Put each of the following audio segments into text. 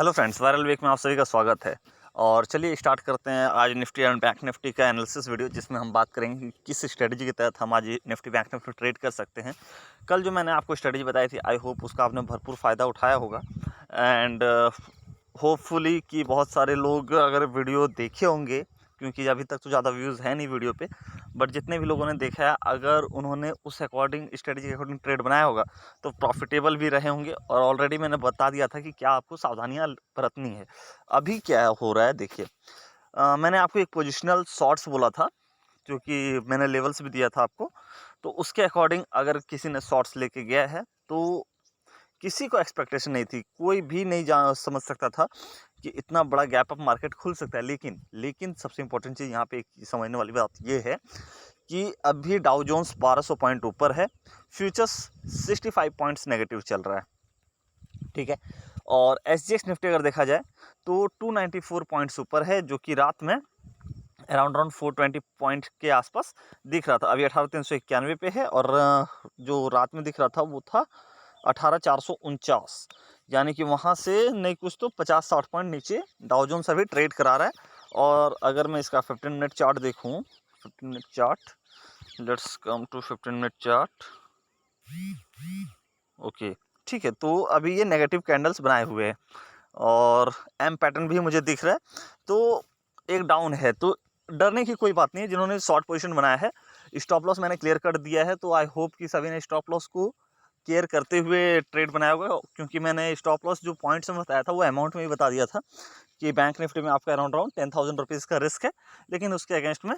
Hello friends, viral week में आप सभी का स्वागत है। और चलिए स्टार्ट करते हैं आज निफ्टी एंड बैंक निफ्टी का एनालिसिस वीडियो, जिसमें हम बात करेंगे कि किस स्ट्रेटजी के तहत हम आज निफ्टी बैंक निफ्टी ट्रेड कर सकते हैं। कल जो मैंने आपको स्ट्रेटजी बताई थी, आई होप उसका आपने भरपूर फ़ायदा उठाया होगा। एंड होपफुली कि बहुत सारे लोग अगर वीडियो देखे होंगे, क्योंकि अभी तक तो ज़्यादा व्यूज़ है नहीं वीडियो पे, बट जितने भी लोगों ने देखा है, अगर उन्होंने उस अकॉर्डिंग स्ट्रेटजी के अकॉर्डिंग ट्रेड बनाया होगा तो प्रॉफिटेबल भी रहे होंगे। और ऑलरेडी मैंने बता दिया था कि क्या आपको सावधानियां बरतनी है। अभी क्या हो रहा है देखिए, मैंने आपको एक पोजिशनल शॉर्ट्स बोला था, जो कि मैंने लेवल्स भी दिया था आपको। तो उसके अकॉर्डिंग अगर किसी ने शॉर्ट्स लेके गया है तो किसी को एक्सपेक्टेशन नहीं थी, कोई भी नहीं समझ सकता था कि इतना बड़ा गैप अप मार्केट खुल सकता है। लेकिन लेकिन सबसे इंपॉर्टेंट चीज़ यहाँ पे एक समझने वाली बात ये है कि अभी डाउ जोन्स 1200 पॉइंट ऊपर है, फ्यूचर्स 65 पॉइंट्स नेगेटिव चल रहा है, ठीक है। और एसजीएक्स निफ्टी अगर देखा जाए तो 294 पॉइंट्स ऊपर है, जो कि रात में अराउंड 420 पॉइंट के आसपास दिख रहा था। अभी 18,391 पे है, और जो रात में दिख रहा था वो था 18,449, यानी कि वहाँ से नहीं कुछ तो 50-60 पॉइंट नीचे डाउ जोन्स अभी ट्रेड करा रहा है। और अगर मैं इसका 15 मिनट चार्ट देखूँ, 15 minute chart, let's come to 15 minute chart. Okay, ठीक है। तो अभी ये नेगेटिव कैंडल्स बनाए हुए हैं और एम पैटर्न भी मुझे दिख रहा है, तो एक डाउन है। तो डरने की कोई बात नहीं है। जिन्होंने शॉर्ट पोजीशन बनाया है, स्टॉप लॉस मैंने क्लियर कर दिया है, तो आई होप कि सभी ने स्टॉप लॉस को केयर करते हुए ट्रेड बनाया होगा। क्योंकि मैंने स्टॉप लॉस जो पॉइंट्स में बताया था वो अमाउंट में ही बता दिया था कि बैंक निफ्टी में आपका अराउंड 10,000 रुपीज़ का रिस्क है, लेकिन उसके अगेंस्ट में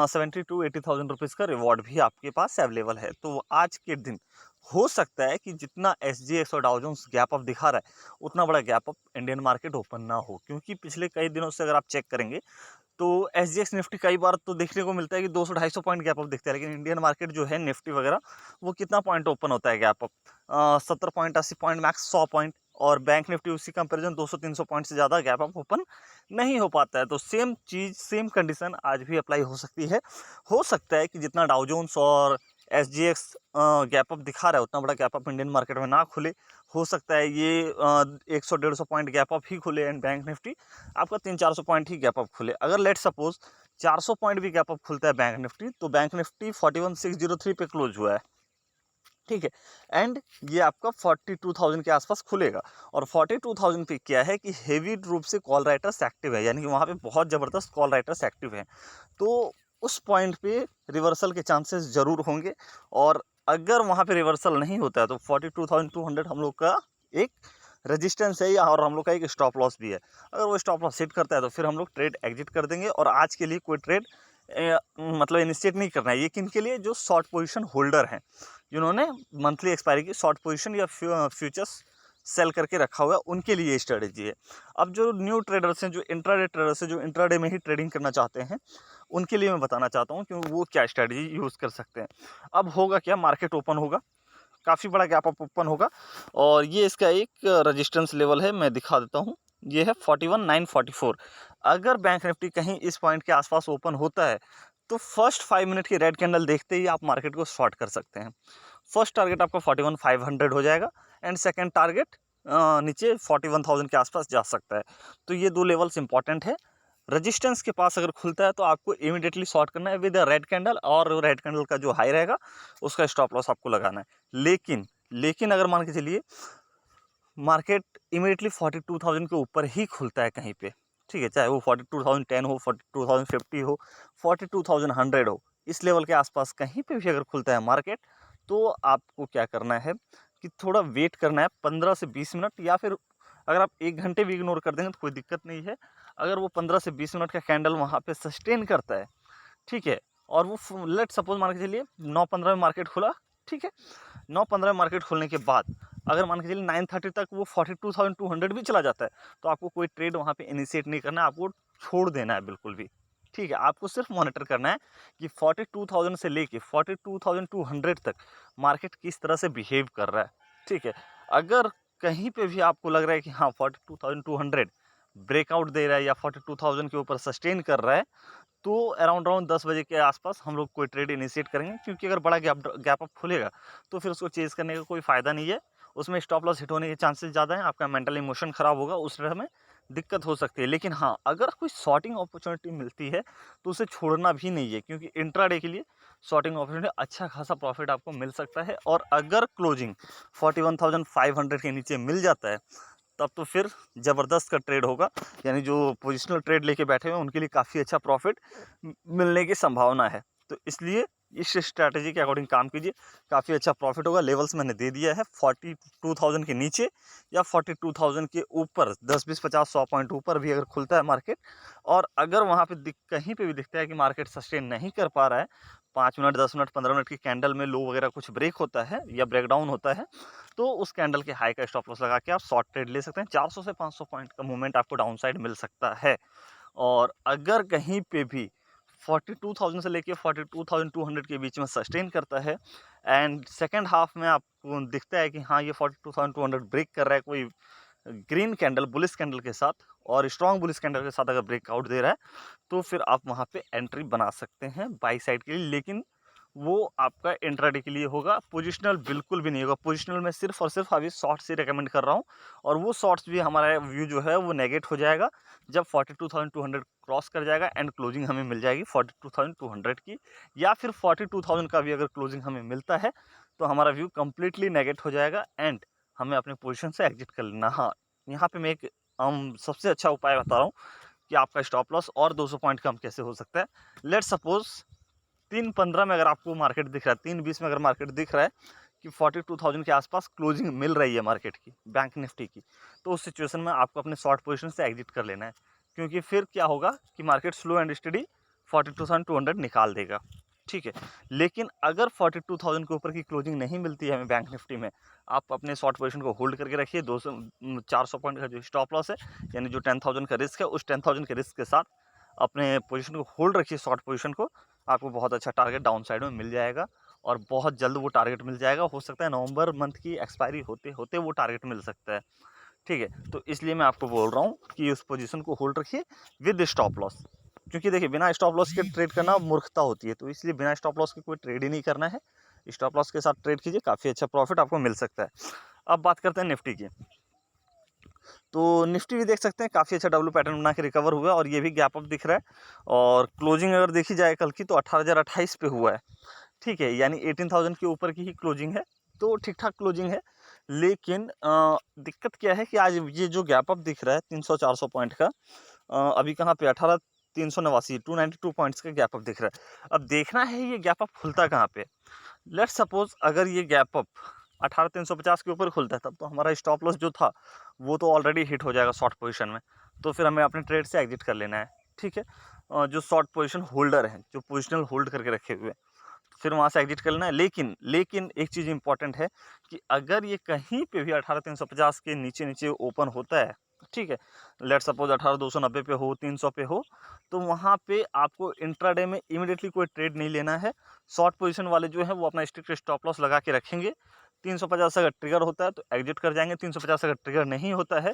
70 to 80,000 रुपीज़ का रिवॉर्ड भी आपके पास अवेलेबल है। तो आज के दिन हो सकता है कि जितना एसजीएक्स और डाउ जोन्स गैप अप दिखा रहा है, उतना बड़ा gap up Indian market open ना हो। क्योंकि पिछले कई दिनों से अगर आप चेक करेंगे तो एसजीएक्स निफ्टी कई बार तो देखने को मिलता है कि 200-250 पॉइंट गैप अप दिखता है, लेकिन इंडियन मार्केट जो है निफ्टी वगैरह, वो कितना पॉइंट ओपन होता है gap up, 70 point, 80 point, max 100 point. और बैंक निफ्टी उसी कंपैरिजन 200-300 पॉइंट से ज़्यादा गैप अप ओपन नहीं हो पाता है। तो सेम चीज़, सेम कंडीशन आज भी अप्लाई हो सकती है। हो सकता है कि जितना डाउ जोन्स और एसजीएक्स गैप अप दिखा रहा है, उतना बड़ा गैप अप इंडियन मार्केट में ना खुले। हो सकता है ये 100-150 पॉइंट गैप अप ही खुले एंड बैंक निफ्टी आपका 300-400 पॉइंट ही गैप अप खुले। अगर लेट सपोज 400 पॉइंट भी गैप अप खुलता है बैंक निफ्टी, तो बैंक निफ्टी 41,603 पे क्लोज हुआ है, ठीक है। एंड ये आपका 42,000 के आसपास खुलेगा। और 42,000 पे क्या है कि हेवी रूप से कॉल राइटर्स एक्टिव है, यानी कि वहाँ पे बहुत ज़बरदस्त कॉल राइटर्स एक्टिव हैं। तो उस पॉइंट पे रिवर्सल के चांसेस ज़रूर होंगे। और अगर वहाँ पे रिवर्सल नहीं होता है तो 42,200 हम लोग का एक रेजिस्टेंस है, या और हम लोग का एक स्टॉप लॉस भी है। अगर वो स्टॉप लॉस हिट करता है तो फिर हम लोग ट्रेड एग्जिट कर देंगे। और आज के लिए कोई ट्रेड मतलब इनिशिएट नहीं करना है। ये किन के लिए? जो शॉर्ट पोजीशन होल्डर हैं, जिन्होंने मंथली एक्सपायरी की शॉर्ट पोजीशन या फ्यूचर्स सेल करके रखा हुआ है, उनके लिए ये स्ट्रेटजी है। अब जो न्यू ट्रेडर्स हैं, जो इंट्राडे ट्रेडर्स हैं, जो इंट्राडे में ही ट्रेडिंग करना चाहते हैं, उनके लिए मैं बताना चाहता हूँ कि वो क्या स्ट्रेटजी यूज़ कर सकते हैं। अब होगा क्या, मार्केट ओपन होगा, काफ़ी बड़ा गैप अप ओपन होगा, और ये इसका एक रेजिस्टेंस लेवल है, मैं दिखा देता हूँ। ये है 41,944। अगर बैंक निफ्टी कहीं इस पॉइंट के आसपास ओपन होता है तो फर्स्ट 5 मिनट की रेड कैंडल देखते ही आप मार्केट को शॉर्ट कर सकते हैं। फर्स्ट टारगेट आपका 41,500 हो जाएगा, एंड सेकंड टारगेट नीचे 41,000 के आसपास जा सकता है। तो ये दो लेवल्स इंपॉर्टेंट है। रेजिस्टेंस के पास अगर खुलता है तो आपको इमीडिएटली शॉर्ट करना है विद रेड कैंडल, और रेड कैंडल का जो हाई रहेगा उसका स्टॉप लॉस आपको लगाना है। लेकिन अगर मान के चलिए मार्केट इमीडिएटली 42,000 के ऊपर ही खुलता है कहीं पे, ठीक है, चाहे वो 42,010 हो, 42,050 हो, 42,100 हो, इस लेवल के आसपास कहीं पे भी अगर खुलता है मार्केट, तो आपको क्या करना है कि थोड़ा वेट करना है 15 से 20 मिनट, या फिर अगर आप 1 घंटे भी इग्नोर कर देंगे तो कोई दिक्कत नहीं है। अगर वो 15 से 20 मिनट का कैंडल वहाँ पे सस्टेन करता है, ठीक है, और वो लेट सपोज मान के चलिए 9:15 में मार्केट खुला, ठीक है, 9:15 में मार्केट खुलने के बाद अगर मान के चलिए 9:30 तक वो 42,200 भी चला जाता है, तो आपको कोई ट्रेड वहाँ पे इनिशिएट नहीं करना है, आपको छोड़ देना है बिल्कुल भी, ठीक है। आपको सिर्फ मॉनिटर करना है कि 42,000 से लेके 42,200 तक मार्केट किस तरह से बिहेव कर रहा है, ठीक है। अगर कहीं पे भी आपको लग रहा है कि हाँ 42,200 ब्रेकआउट दे रहा है या 42,000 के ऊपर सस्टेन कर रहा है, तो अराउंड 10 बजे के आसपास हम लोग कोई ट्रेड इनिशिएट करेंगे। क्योंकि अगर बड़ा गैप गैप अप खुलेगा तो फिर उसको चेज़ करने का कोई फ़ायदा नहीं है। उसमें स्टॉप लॉस हिट होने के चांसेस ज़्यादा हैं, आपका मेंटल इमोशन ख़राब होगा, उस समय दिक्कत हो सकती है। लेकिन हाँ, अगर कोई शॉर्टिंग अपॉर्चुनिटी मिलती है तो उसे छोड़ना भी नहीं है, क्योंकि इंट्राडे के लिए शॉर्टिंग अपॉर्चुनिटी अच्छा खासा प्रॉफिट आपको मिल सकता है। और अगर क्लोजिंग 41,500 के नीचे मिल जाता है तब तो फिर ज़बरदस्त का ट्रेड होगा, यानी जो पोजिशनल ट्रेड लेके बैठे हुए हैं उनके लिए काफ़ी अच्छा प्रॉफिट मिलने की संभावना है। तो इसलिए इस स्ट्रैटेजी के अकॉर्डिंग काम कीजिए, काफ़ी अच्छा प्रॉफिट होगा। लेवल्स मैंने दे दिया है 42,000 के नीचे या 42,000 के ऊपर, 10 20 50 100 पॉइंट ऊपर भी अगर खुलता है मार्केट, और अगर वहाँ पे कहीं पे भी दिखता है कि मार्केट सस्टेन नहीं कर पा रहा है, 5 मिनट 10 मिनट 15 मिनट की कैंडल में लो वगैरह कुछ ब्रेक होता है या ब्रेकडाउन होता है, तो उस कैंडल के हाई का स्टॉप लॉस लगा के आप शॉर्ट ट्रेड ले सकते हैं। 400 से 500 पॉइंट का मूवमेंट आपको डाउन साइड मिल सकता है। और अगर कहीं पे भी 42,000 से लेके 42,200 के बीच में सस्टेन करता है एंड सेकेंड हाफ में आपको दिखता है कि हाँ, ये 42,200 ब्रेक कर रहा है कोई ग्रीन कैंडल बुलिश कैंडल के साथ, और स्ट्रॉन्ग बुलिश कैंडल के साथ अगर ब्रेकआउट दे रहा है, तो फिर आप वहाँ पे एंट्री बना सकते हैं बाई साइड के लिए। लेकिन वो आपका इंट्राडे के लिए होगा, पोजिशनल बिल्कुल भी नहीं होगा। पोजिशनल में सिर्फ और सिर्फ अभी शॉर्ट से रिकमेंड कर रहा हूँ, और वो शॉर्ट्स भी हमारा व्यू जो है वो नेगेट हो जाएगा जब 42,200 क्रॉस कर जाएगा एंड क्लोजिंग हमें मिल जाएगी 42,200 की, या फिर 42,000 का भी अगर क्लोजिंग हमें मिलता है तो हमारा व्यू कम्प्लीटली नेगेट हो जाएगा एंड हमें अपने पोजीशन से एग्जिट कर लेना। हाँ, यहाँ पे मैं एक सबसे अच्छा उपाय बता रहा हूँ कि आपका स्टॉप लॉस और 200 पॉइंट कम कैसे हो सकता है। लेट सपोज 3:15 में अगर आपको मार्केट दिख रहा है, 3:20 में अगर मार्केट दिख रहा है कि 42,000 के आसपास क्लोजिंग मिल रही है मार्केट की, बैंक निफ्टी की, तो उस सिचुएशन में आपको अपने शॉर्ट पोजीशन से एग्जिट कर लेना है, क्योंकि फिर क्या होगा कि मार्केट स्लो एंड स्टडी 42,200 निकाल देगा। ठीक है, लेकिन अगर 42,000 के ऊपर की क्लोजिंग नहीं मिलती है हमें बैंक निफ्टी में, आप अपने शॉर्ट पोजीशन को होल्ड करके रखिए। 400 पॉइंट का जो स्टॉप लॉस है, यानी जो 10,000 का रिस्क है, उस 10,000 के रिस्क के साथ अपने पोजीशन को होल्ड रखिए, शॉर्ट पोजीशन को। आपको बहुत अच्छा टारगेट डाउन साइड में मिल जाएगा, और बहुत जल्द वो टारगेट मिल जाएगा। हो सकता है नवंबर मंथ की एक्सपायरी होते होते वो टारगेट मिल सकता है। ठीक है, तो इसलिए मैं आपको बोल रहा हूँ कि उस पोजीशन को होल्ड रखिए विद स्टॉप लॉस, क्योंकि देखिए बिना स्टॉप लॉस के ट्रेड करना मूर्खता होती है, तो इसलिए बिना स्टॉप लॉस के कोई ट्रेड ही नहीं करना है। स्टॉप लॉस के साथ ट्रेड कीजिए, काफ़ी अच्छा प्रॉफिट आपको मिल सकता है। अब बात करते हैं निफ्टी की। तो निफ्टी भी देख सकते हैं काफ़ी अच्छा डब्ल्यू पैटर्न बना के रिकवर हुआ है, और ये भी गैप अप दिख रहा है। और क्लोजिंग अगर देखी जाए कल की, तो 18,028 पे हुआ है। ठीक है, यानी 18,000 के ऊपर की ही क्लोजिंग है, तो ठीक ठाक क्लोजिंग है। लेकिन दिक्कत क्या है कि आज ये जो गैप अप दिख रहा है 300-400 पॉइंट का, अभी कहाँ पे 18,389 292 पॉइंट्स का गैप अप दिख रहा है। अब देखना है ये गैप अप खुलता कहाँ पे। लेट्स सपोज अगर ये गैप अप 18,350 के ऊपर खुलता है, तब तो हमारा स्टॉप लॉस जो था वो तो ऑलरेडी हिट हो जाएगा शॉर्ट पोजीशन में, तो फिर हमें अपने ट्रेड से एग्जिट कर लेना है। ठीक है, जो शॉर्ट पोजीशन होल्डर हैं, जो पोजिशनल होल्ड करके रखे हुए हैं, फिर वहाँ से एग्जिट कर लेना है। लेकिन लेकिन एक चीज़ इंपॉर्टेंट है कि अगर ये कहीं पे भी 18,350 के नीचे नीचे ओपन होता है, ठीक है, लेट सपोज 18,290 पे हो, 300 पे हो, तो वहाँ पे आपको इंट्राडे में इमीडिएटली कोई ट्रेड नहीं लेना है। शॉर्ट पोजीशन वाले जो हैं वो अपना स्ट्रिक्ट स्टॉप लॉस लगा के रखेंगे। 350 अगर ट्रिगर होता है तो एग्जिट कर जाएंगे, 350 अगर ट्रिगर नहीं होता है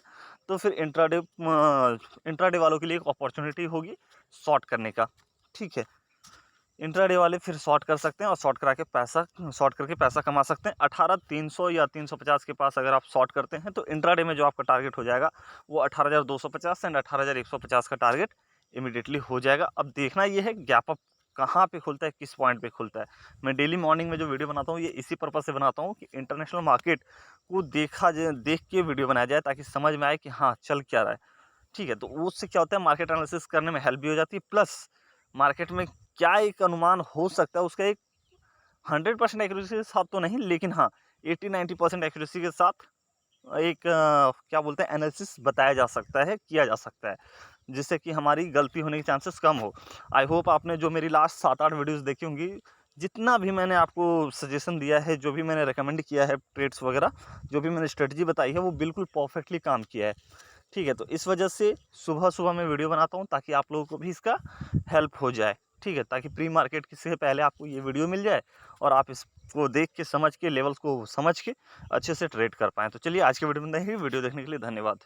तो फिर इंट्राडे वालों के लिए एक अपॉर्चुनिटी होगी शॉर्ट करने का। ठीक है, इंट्राडे वाले फिर शॉर्ट कर सकते हैं, और शॉर्ट करके पैसा कमा सकते हैं। 18,300 या 350 के पास अगर आप शॉर्ट करते हैं तो इंट्राडे में जो आपका टारगेट हो जाएगा वो 18,250 एंड 18,150 का टारगेट इमीडिएटली हो जाएगा। अब देखना ये है गैप अप कहाँ पे खुलता है, किस पॉइंट पे खुलता है। मैं डेली मॉर्निंग में जो वीडियो बनाता हूँ ये इसी पर्पज़ से बनाता हूँ कि इंटरनेशनल मार्केट को देख के वीडियो बनाया जाए, ताकि समझ में आए कि हाँ चल क्या रहा है। ठीक है, तो उससे क्या होता है, मार्केट एनालिसिस करने में हेल्प भी हो जाती है, प्लस मार्केट में क्या एक अनुमान हो सकता है उसका एक 100% एक्यूरेसी के साथ तो नहीं, लेकिन हाँ 80-90% एक्यूरेसी के साथ एक क्या बोलते हैं एनालिसिस बताया जा सकता है, किया जा सकता है, जिससे कि हमारी गलती होने के चांसेस कम हो। आई होप आपने जो मेरी लास्ट 7-8 वीडियोस देखी होंगी, जितना भी मैंने आपको सजेशन दिया है, जो भी मैंने रिकमेंड किया है ट्रेड्स वगैरह, जो भी मैंने स्ट्रेटजी बताई है, वो बिल्कुल परफेक्टली काम किया है। ठीक है, तो इस वजह से सुबह-सुबह मैं वीडियो बनाता हूँ ताकि आप लोगों को भी इसका हेल्प हो जाए। ठीक है, ताकि प्री मार्केट से पहले आपको ये वीडियो मिल जाए और आप इसको देख के समझ के लेवल्स को समझ के अच्छे से ट्रेड कर पाएँ। तो चलिए आज के वीडियो में इतना ही। वीडियो देखने के लिए धन्यवाद।